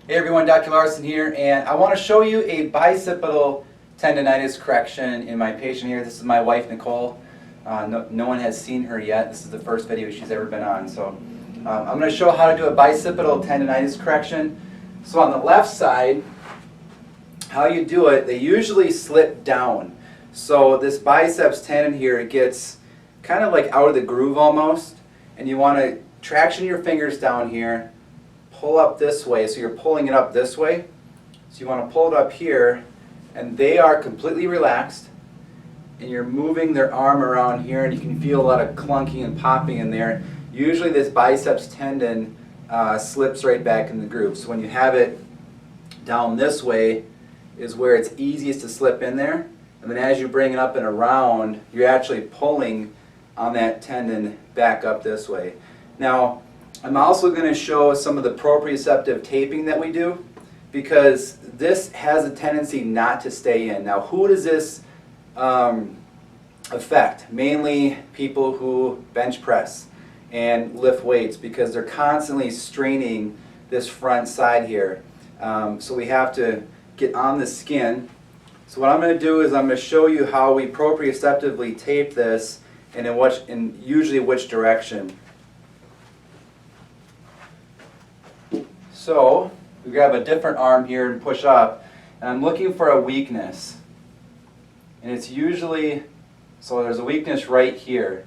Hey everyone, Dr. Larsen here, and I want to show you a bicipital tendonitis correction in my patient here. This is my wife, Nicole. No one has seen her yet. This is the first video she's ever been on. So I'm going to show how to do a bicipital tendonitis correction. So on the left side, how you do it, they usually slip down. So this biceps tendon here, it gets kind of like out of the groove almost, and you want to traction your fingers down here, pull up this way, so you're pulling it up this way. So you want to pull it up here, and they are completely relaxed, and you're moving their arm around here, and you can feel a lot of clunking and popping in there. Usually this biceps tendon slips right back in the groove. So when you have it down this way is where it's easiest to slip in there, and then as you bring it up and around, you're actually pulling on that tendon back up this way. Now, I'm also going to show some of the proprioceptive taping that we do, because this has a tendency not to stay in. Now, who does this affect? Mainly people who bench press and lift weights, because they're constantly straining this front side here. So we have to get on the skin. So what I'm going to do is I'm going to show you how we proprioceptively tape this and in usually which direction. So we grab a different arm here and push up, and I'm looking for a weakness. And it's usually, so there's a weakness right here.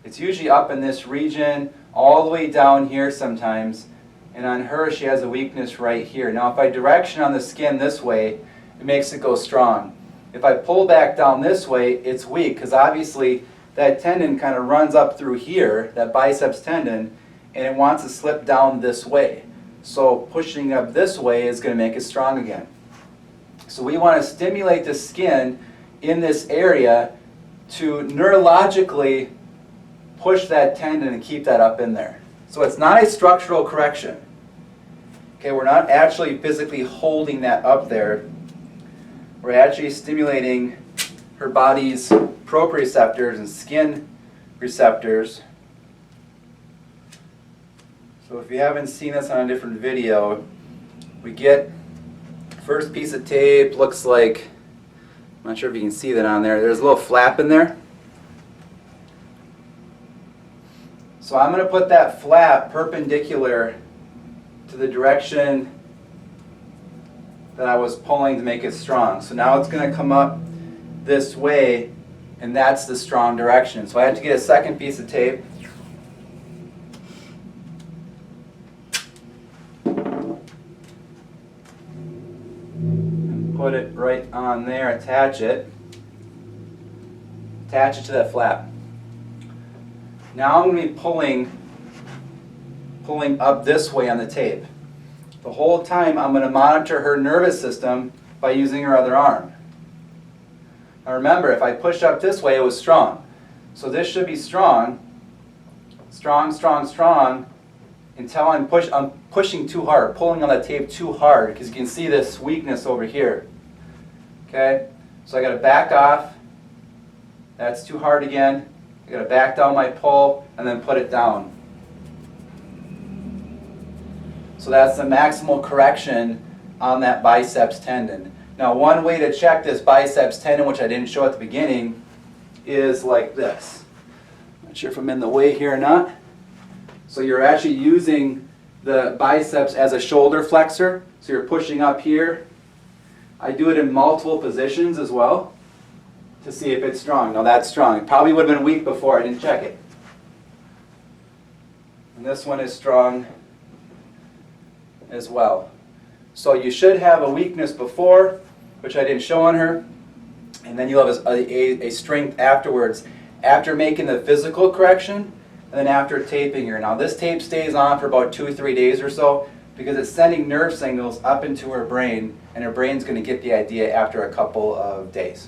It's usually up in this region, all the way down here sometimes, and on her she has a weakness right here. Now if I direction on the skin this way, it makes it go strong. If I pull back down this way, it's weak, because obviously that tendon kind of runs up through here, that biceps tendon, and it wants to slip down this way. So pushing up this way is going to make it strong again. So we want to stimulate the skin in this area to neurologically push that tendon and keep that up in there. So it's not a structural correction. Okay, we're not actually physically holding that up there. We're actually stimulating her body's proprioceptors and skin receptors. So if you haven't seen this on a different video, we get first piece of tape, looks like, I'm not sure if you can see that on there, there's a little flap in there. So I'm going to put that flap perpendicular to the direction that I was pulling to make it strong. So now it's going to come up this way, and that's the strong direction. So I have to get a second piece of tape. Put it right on there, attach it to that flap. Now I'm going to be pulling up this way on the tape. The whole time I'm going to monitor her nervous system by using her other arm. Now remember, if I push up this way, it was strong. So this should be strong, strong, strong, strong, until I'm pushing too hard, pulling on that tape too hard, because you can see this weakness over here. Okay, so I got to back off. That's too hard again. I got to back down my pull and then put it down. So that's the maximal correction on that biceps tendon. Now one way to check this biceps tendon, which I didn't show at the beginning, is like this. Not sure if I'm in the way here or not. So you're actually using the biceps as a shoulder flexor. So you're pushing up here. I do it in multiple positions as well to see if it's strong. Now that's strong. It probably would have been weak before I didn't check it. And this one is strong as well. So you should have a weakness before, which I didn't show on her, and then you'll have a strength afterwards, after making the physical correction, and then after taping her. Now this tape stays on for about 2 or 3 days or so, because it's sending nerve signals up into her brain, and her brain's going to get the idea after a couple of days.